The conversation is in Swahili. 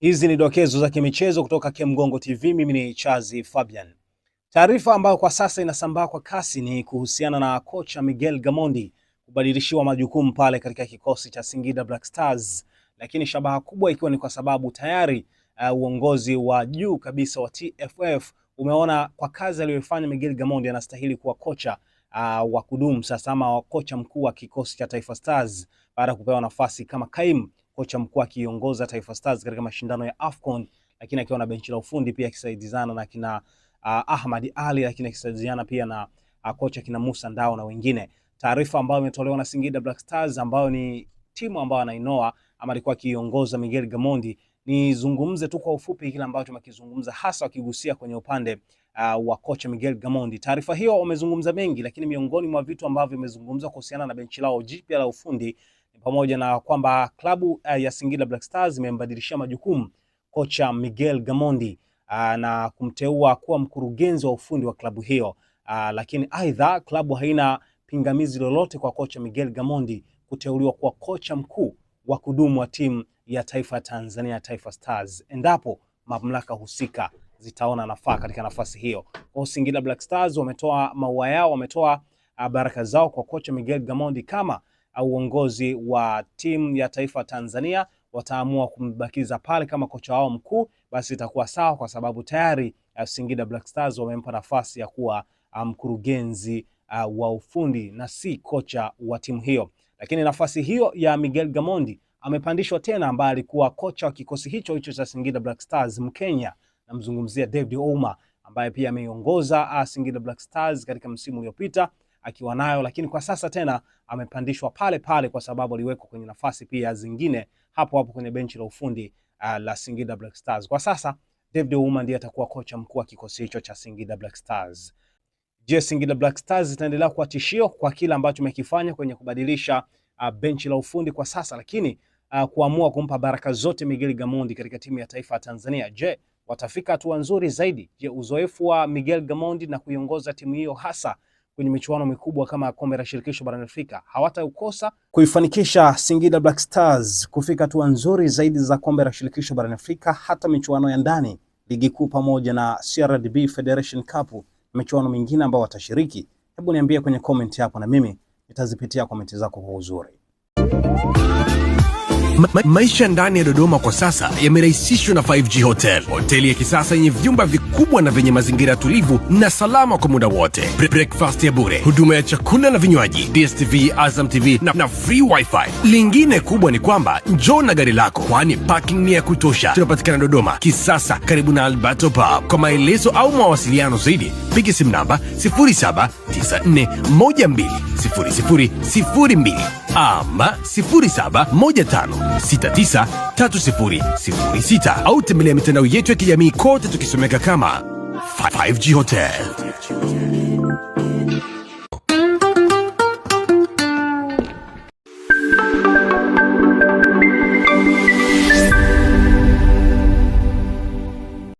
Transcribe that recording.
Hizi ni dokezo za kimichezo kutoka Kemgongo TV. Mimi ni Chazi Fabian. Taarifa ambayo kwa sasa inasambaa kwa kasi ni kuhusiana na kocha Miguel Gamondi kubadilishiwa majukumu pale katika kikosi cha Singida Black Stars, lakini shabaha kubwa ikiwa ni kwa sababu tayari uongozi wa juu kabisa wa TFF umeona kwa kazi aliyofanya Miguel Gamondi anastahili kuwa kocha wa kudumu sasa, ama kocha mkuu wa kikosi cha Taifa Stars baada ya kupewa nafasi kama kaimu kocha mkuu akiongoza Taifa Stars katika mashindano ya AFCON, lakini akiwa na benchi la ufundi pia akisaidizana na kina Ahmad Ali, lakini akisaidiana pia na kocha kina Musa Ndao na wengine. Taarifa ambayo imetolewa na Singida Black Stars ambayo ni timu ambayo anainoa ama alikuwa akiongoza Miguel Gamondi, nizungumze tu kwa ufupi kile ambacho tumekizungumza, hasa wakigusia kwenye upande wa kocha Miguel Gamondi. Taarifa hiyo wamezungumza mengi, lakini miongoni mwa vitu ambavyo vimezungumzwa kuhusiana na benchi lao jipya la ufundi pamoja na kwamba klabu ya Singida Black Stars imembadilishia majukumu kocha Miguel Gamondi na kumteua kuwa mkurugenzi wa ufundi wa klabu hiyo. Lakini aidha klabu haina pingamizi lolote kwa kocha Miguel Gamondi kuteuliwa kuwa kocha mkuu wa kudumu wa timu ya taifa Tanzania Taifa Stars endapo mamlaka husika zitaona nafaa katika nafasi hiyo. Kwa Singida Black Stars wametoa maua yao, wametoa baraka zao kwa kocha Miguel Gamondi. Kama uongozi wa timu ya taifa Tanzania wataamua kumbakiza pale kama kocha wao mkuu, basi itakuwa sawa, kwa sababu tayari Singida Black Stars wamempa nafasi ya kuwa mkurugenzi wa ufundi na si kocha wa timu hiyo. Lakini nafasi hiyo ya Miguel Gamondi amepandishwa tena ambaye alikuwa kocha wa kikosi hicho cha Singida Black Stars, Mkenya, namzungumzia David Ouma, ambaye pia ameongoza Singida Black Stars katika msimu uliopita akiwa nayo, lakini kwa sasa tena amepandishwa pale pale kwa sababu aliwekwa kwenye nafasi pia zingine hapo kwenye benchi la ufundi la Singida Black Stars. Kwa sasa David Ouma ndiye atakuwa kocha mkuu wa kikosi hicho cha Singida Black Stars. Je, Singida Black Stars itaendelea kuwa tishio kwa kile ambacho tumekifanya kwenye kubadilisha benchi la ufundi kwa sasa, lakini kuamua kumpa baraka zote Miguel Gamondi katika timu ya taifa ya Tanzania? Je, watafika hatua nzuri zaidi? Je, uzoefu wa Miguel Gamondi na kuiongoza timu hiyo hasa kwenye michuano mikubwa kama kombe la shirikisho barani Afrika hawataukosa kuifanikisha Singida Black Stars kufika hatua nzuri zaidi za kombe la shirikisho barani Afrika, hata michuano ya ndani, ligi kuu pamoja na CRDB Federation Cup, michuano mingine ambayo watashiriki? Hebu niambie kwenye comment hapo na mimi nitazipitia comment zako kwa uzuri. Maisha ndani ya Dodoma kwa sasa yamerahisishwa na 5G Hotel. Hoteli ya kisasa yenye vyumba vikubwa na vyenye mazingira tulivu na salama kwa muda wote. Breakfast ya bure, huduma ya chakula na vinywaji, DStv, Azam TV na free wifi. Lingine kubwa ni kwamba njoo na gari lako, kwani parking ni ya kutosha. Tunapatikana Dodoma Kisasa karibu na Alberto Pub. Kwa maelezo au mawasiliano zaidi piga simu namba 0794120002 ama 0715693006 au tembelea mitandao yetu ya kijamii kote tukisomeka kama 5G Hotel.